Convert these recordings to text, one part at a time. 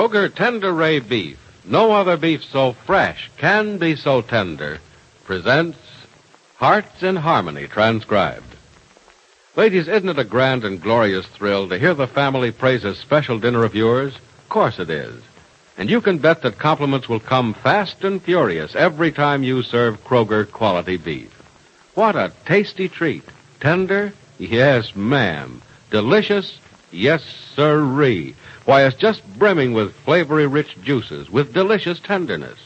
Kroger Tender Ray Beef, no other beef so fresh can be so tender, presents Hearts in Harmony, transcribed. Ladies, isn't it a grand and glorious thrill to hear the family praise a special dinner of yours? Of course it is. And you can bet that compliments will come fast and furious every time you serve Kroger quality beef. What a tasty treat. Tender? Yes, ma'am. Delicious? Yes, sirree. Why, it's just brimming with flavory-rich juices, with delicious tenderness.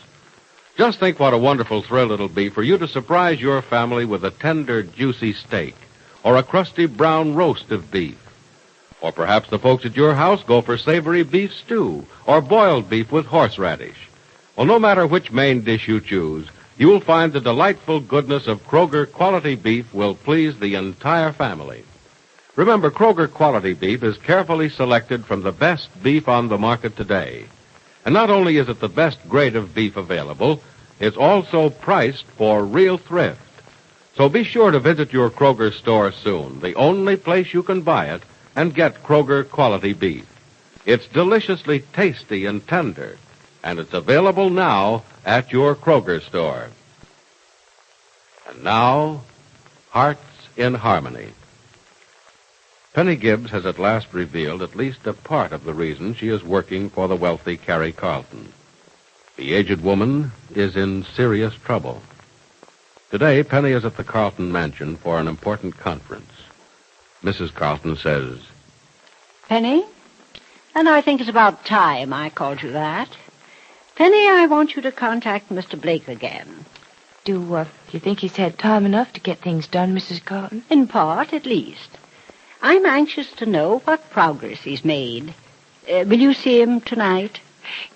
Just think what a wonderful thrill it'll be for you to surprise your family with a tender, juicy steak, or a crusty brown roast of beef. Or perhaps the folks at your house go for savory beef stew, or boiled beef with horseradish. Well, no matter which main dish you choose, you'll find the delightful goodness of Kroger quality beef will please the entire family. Remember, Kroger quality beef is carefully selected from the best beef on the market today. And not only is it the best grade of beef available, it's also priced for real thrift. So be sure to visit your Kroger store soon, the only place you can buy it, and get Kroger quality beef. It's deliciously tasty and tender, and it's available now at your Kroger store. And now, Hearts in Harmony. Penny Gibbs has at last revealed at least a part of the reason she is working for the wealthy Carrie Carlton. The aged woman is in serious trouble. Today, Penny is at the Carlton mansion for an important conference. Mrs. Carlton says, Penny, and I think it's about time I called you that. Penny, I want you to contact Mr. Blake again. Do you think he's had time enough to get things done, Mrs. Carlton? In part, at least. I'm anxious to know what progress he's made. Will you see him tonight?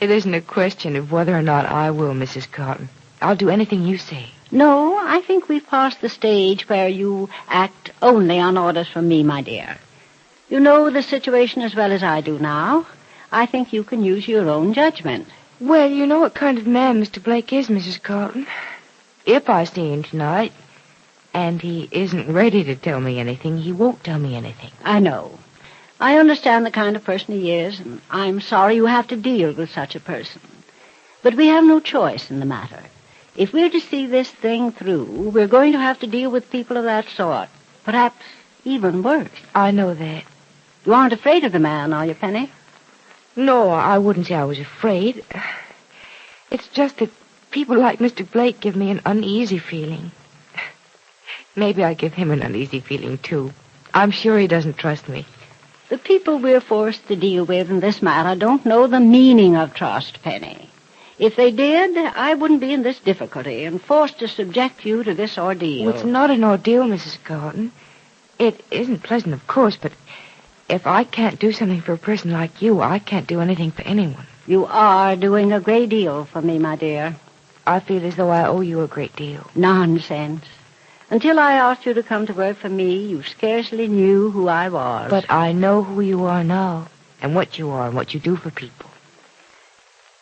It isn't a question of whether or not I will, Mrs. Carlton. I'll do anything you say. No, I think we've passed the stage where you act only on orders from me, my dear. You know the situation as well as I do now. I think you can use your own judgment. Well, you know what kind of man Mr. Blake is, Mrs. Carlton. If I see him tonight, and he isn't ready to tell me anything, he won't tell me anything. I know. I understand the kind of person he is, and I'm sorry you have to deal with such a person. But we have no choice in the matter. If we're to see this thing through, we're going to have to deal with people of that sort. Perhaps even worse. I know that. You aren't afraid of the man, are you, Penny? No, I wouldn't say I was afraid. It's just that people like Mr. Blake give me an uneasy feeling. Maybe I give him an uneasy feeling, too. I'm sure he doesn't trust me. The people we're forced to deal with in this matter don't know the meaning of trust, Penny. If they did, I wouldn't be in this difficulty and forced to subject you to this ordeal. Well, it's not an ordeal, Mrs. Carlton. It isn't pleasant, of course, but if I can't do something for a person like you, I can't do anything for anyone. You are doing a great deal for me, my dear. I feel as though I owe you a great deal. Nonsense. Until I asked you to come to work for me, you scarcely knew who I was. But I know who you are now, and what you are, and what you do for people.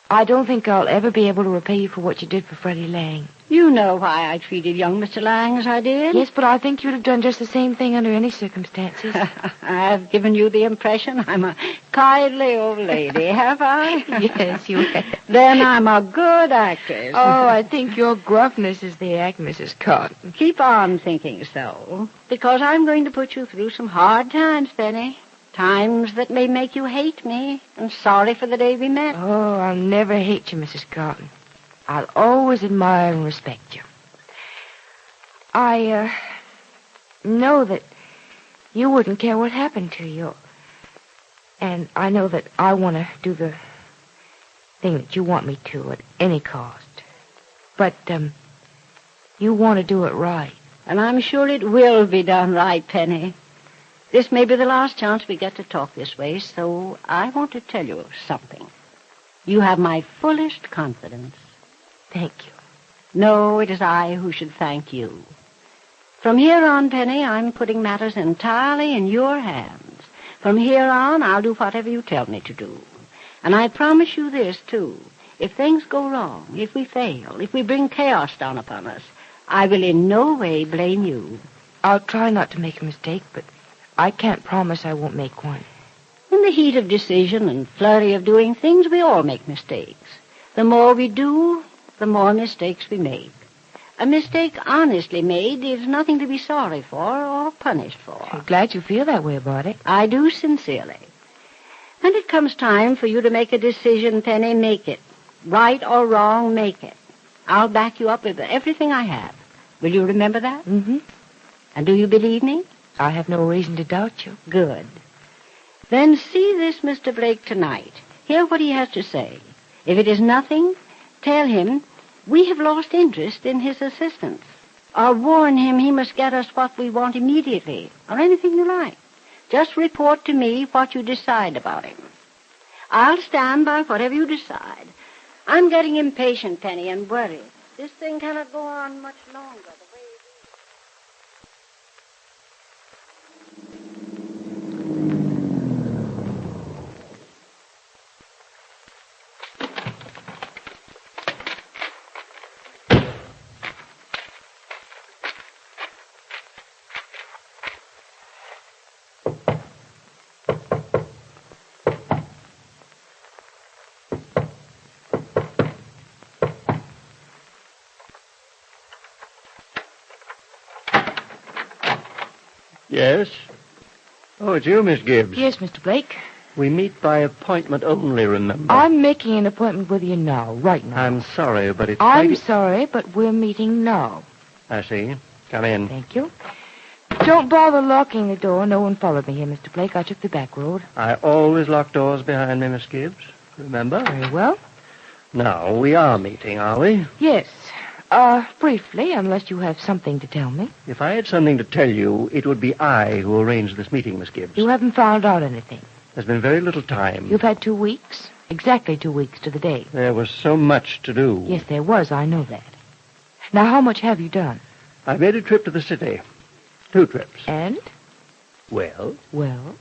I don't think I'll ever be able to repay you for what you did for Freddie Lang. You know why I treated young Mr. Lang as I did. Yes, but I think you'd have done just the same thing under any circumstances. I've given you the impression I'm a kindly old lady, have I? Yes, you have. Then I'm a good actress. Oh, I think your gruffness is the act, Mrs. Carlton. Keep on thinking so, because I'm going to put you through some hard times, Penny. Times that may make you hate me, and sorry for the day we met. Oh, I'll never hate you, Mrs. Carlton. I'll always admire and respect you. I know that you wouldn't care what happened to you. And I know that I want to do the thing that you want me to at any cost. But, you want to do it right. And I'm sure it will be done right, Penny. This may be the last chance we get to talk this way, so I want to tell you something. You have my fullest confidence. Thank you. No, it is I who should thank you. From here on, Penny, I'm putting matters entirely in your hands. From here on, I'll do whatever you tell me to do. And I promise you this, too. If things go wrong, if we fail, if we bring chaos down upon us, I will in no way blame you. I'll try not to make a mistake, but I can't promise I won't make one. In the heat of decision and flurry of doing things, we all make mistakes. The more we do, the more mistakes we make. A mistake honestly made is nothing to be sorry for or punished for. I'm glad you feel that way about it. I do sincerely. When it comes time for you to make a decision, Penny, make it. Right or wrong, make it. I'll back you up with everything I have. Will you remember that? Mm-hmm. And do you believe me? I have no reason to doubt you. Good. Then see this Mr. Blake tonight. Hear what he has to say. If it is nothing, tell him we have lost interest in his assistance. Or warn him he must get us what we want immediately, or anything you like. Just report to me what you decide about him. I'll stand by whatever you decide. I'm getting impatient, Penny, and worried. This thing cannot go on much longer the way it is. Yes? Oh, it's you, Miss Gibbs. Yes, Mr. Blake. We meet by appointment only, remember? I'm making an appointment with you now, right now. I'm sorry, but it's... I'm sorry, but we're meeting now. I see. Come in. Thank you. Don't bother locking the door. No one followed me here, Mr. Blake. I took the back road. I always lock doors behind me, Miss Gibbs. Remember? Very well. Now, we are meeting, are we? Yes. Briefly, unless you have something to tell me. If I had something to tell you, it would be I who arranged this meeting, Miss Gibbs. You haven't found out anything. There's been very little time. You've had 2 weeks. Exactly 2 weeks to the day. There was so much to do. Yes, there was. I know that. Now, how much have you done? I made a trip to the city. 2 trips. And? Well? Well?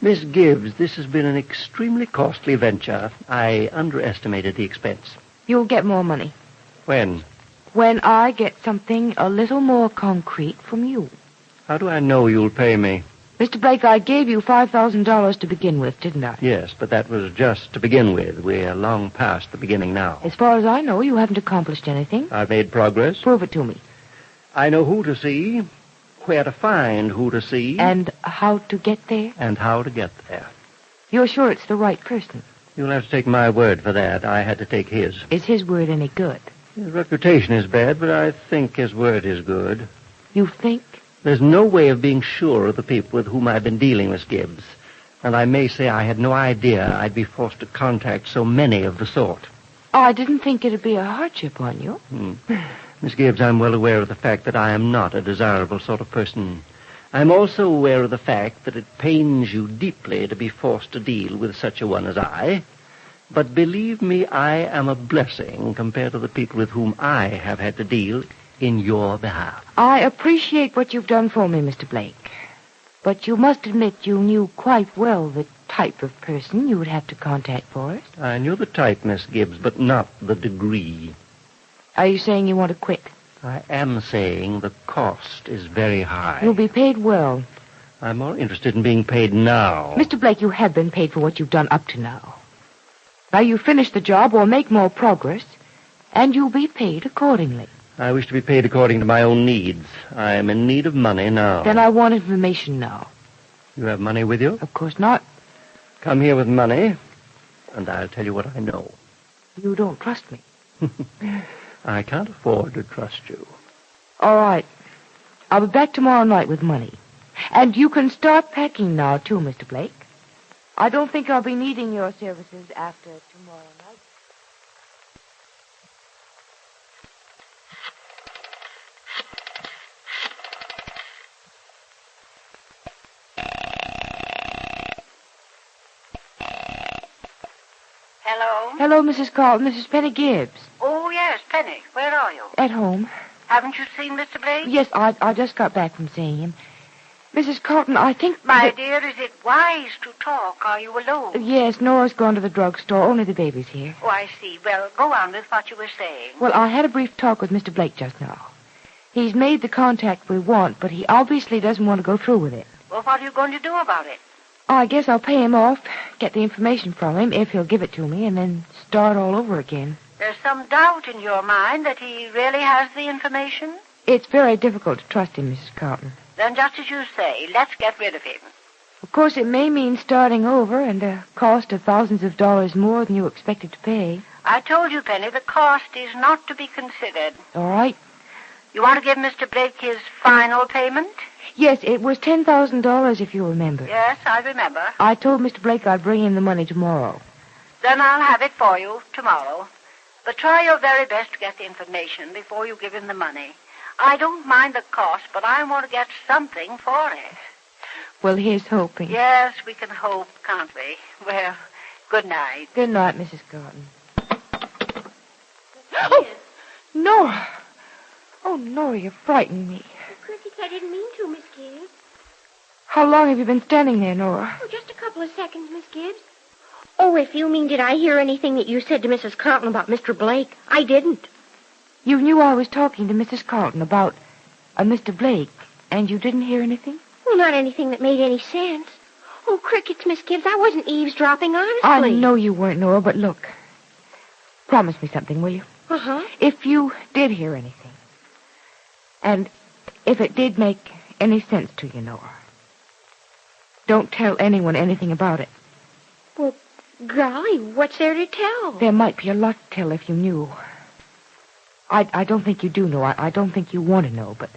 Miss Gibbs, this has been an extremely costly venture. I underestimated the expense. You'll get more money. When? When I get something a little more concrete from you. How do I know you'll pay me? Mr. Blake, I gave you $5,000 to begin with, didn't I? Yes, but that was just to begin with. We're long past the beginning now. As far as I know, you haven't accomplished anything. I've made progress. Prove it to me. I know who to see, where to find who to see. And how to get there? And how to get there. You're sure it's the right person? You'll have to take my word for that. I had to take his. Is his word any good? His reputation is bad, but I think his word is good. You think? There's no way of being sure of the people with whom I've been dealing, Miss Gibbs. And I may say I had no idea I'd be forced to contact so many of the sort. I didn't think it'd be a hardship on you. Miss Gibbs, I'm well aware of the fact that I am not a desirable sort of person. I'm also aware of the fact that it pains you deeply to be forced to deal with such a one as I. But believe me, I am a blessing compared to the people with whom I have had to deal in your behalf. I appreciate what you've done for me, Mr. Blake. But you must admit you knew quite well the type of person you would have to contact for us. I knew the type, Miss Gibbs, but not the degree. Are you saying you want to quit? I am saying the cost is very high. You'll be paid well. I'm more interested in being paid now. Mr. Blake, you have been paid for what you've done up to now. Now you finish the job or make more progress, and you'll be paid accordingly. I wish to be paid according to my own needs. I am in need of money now. Then I want information now. You have money with you? Of course not. Come here with money, and I'll tell you what I know. You don't trust me. I can't afford to trust you. All right. I'll be back tomorrow night with money. And you can start packing now, too, Mr. Blake. I don't think I'll be needing your services after tomorrow night. Hello? Hello, Mrs. Carlton. This is Penny Gibbs. Oh, yes, Penny. Where are you? At home. Haven't you seen Mr. Blake? Yes, I just got back from seeing him. Mrs. Carlton, I think... My dear, is it wise to talk? Are you alone? Yes, Nora's gone to the drugstore. Only the baby's here. Oh, I see. Well, go on with what you were saying. Well, I had a brief talk with Mr. Blake just now. He's made the contact we want, but he obviously doesn't want to go through with it. Well, what are you going to do about it? I guess I'll pay him off, get the information from him, if he'll give it to me, and then start all over again. There's some doubt in your mind that he really has the information? It's very difficult to trust him, Mrs. Carlton. Then just as you say, let's get rid of him. Of course, it may mean starting over and a cost of thousands of dollars more than you expected to pay. I told you, Penny, the cost is not to be considered. All right. You want to give Mr. Blake his final payment? Yes, it was $10,000, if you remember. Yes, I remember. I told Mr. Blake I'd bring him the money tomorrow. Then I'll have it for you tomorrow. But try your very best to get the information before you give him the money. I don't mind the cost, but I want to get something for it. Well, here's hoping. Yes, we can hope, can't we? Well, good night. Good night, Mrs. Carlton. Oh, Nora. Oh, Nora, you frightened me. Cricket, I didn't mean to, Miss Gibbs. How long have you been standing there, Nora? Oh, just a couple of seconds, Miss Gibbs. Oh, if you mean did I hear anything that you said to Mrs. Carlton about Mr. Blake, I didn't. You knew I was talking to Mrs. Carlton about Mr. Blake, and you didn't hear anything? Well, not anything that made any sense. Oh, crickets, Miss Gibbs, I wasn't eavesdropping, honestly. I know you weren't, Nora, but look. Promise me something, will you? Uh-huh. If you did hear anything, and if it did make any sense to you, Nora, don't tell anyone anything about it. Well, golly, what's there to tell? There might be a lot to tell if you knew. I don't think you do know. I don't think you want to know, but...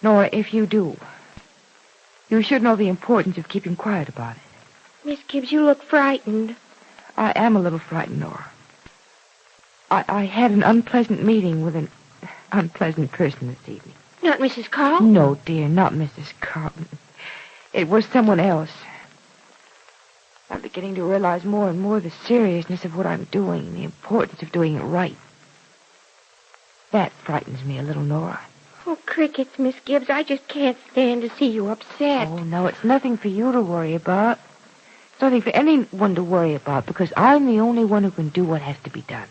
Nora, if you do, you should know the importance of keeping quiet about it. Miss Gibbs, you look frightened. I am a little frightened, Nora. I had an unpleasant meeting with an unpleasant person this evening. Not Mrs. Carlton? No, dear, not Mrs. Carlton. It was someone else. I'm beginning to realize more and more the seriousness of what I'm doing and the importance of doing it right. That frightens me a little, Nora. Oh, crickets, Miss Gibbs, I just can't stand to see you upset. Oh, no, it's nothing for you to worry about. It's nothing for anyone to worry about, because I'm the only one who can do what has to be done.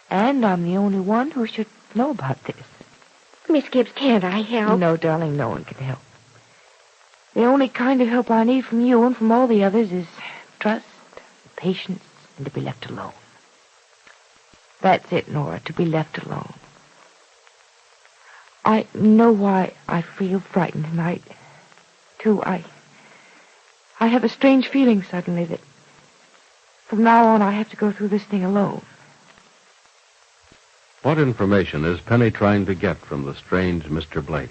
And I'm the only one who should know about this. Miss Gibbs, can't I help? No, darling, no one can help. The only kind of help I need from you and from all the others is trust, patience, and to be left alone. That's it, Nora, to be left alone. I know why I feel frightened tonight, too. I have a strange feeling suddenly that from now on I have to go through this thing alone. What information is Penny trying to get from the strange Mr. Blake?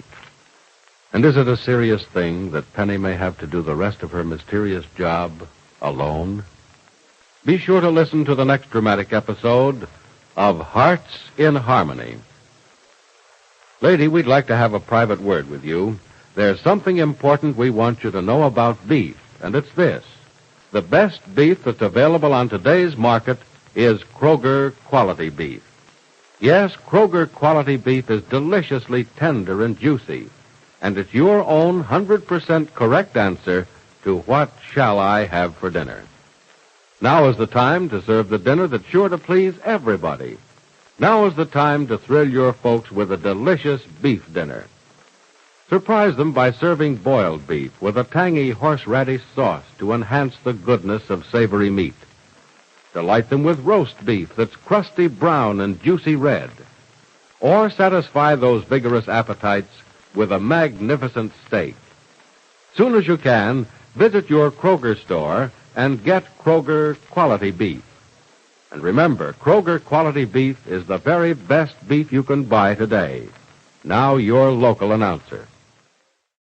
And is it a serious thing that Penny may have to do the rest of her mysterious job alone? Be sure to listen to the next dramatic episode of Hearts in Harmony. Lady, we'd like to have a private word with you. There's something important we want you to know about beef, and it's this. The best beef that's available on today's market is Kroger quality beef. Yes, Kroger quality beef is deliciously tender and juicy, and it's your own 100% correct answer to what shall I have for dinner. Now is the time to serve the dinner that's sure to please everybody. Now is the time to thrill your folks with a delicious beef dinner. Surprise them by serving boiled beef with a tangy horseradish sauce to enhance the goodness of savory meat. Delight them with roast beef that's crusty brown and juicy red. Or satisfy those vigorous appetites with a magnificent steak. Soon as you can, visit your Kroger store and get Kroger quality beef. And remember, Kroger quality beef is the very best beef you can buy today. Now your local announcer.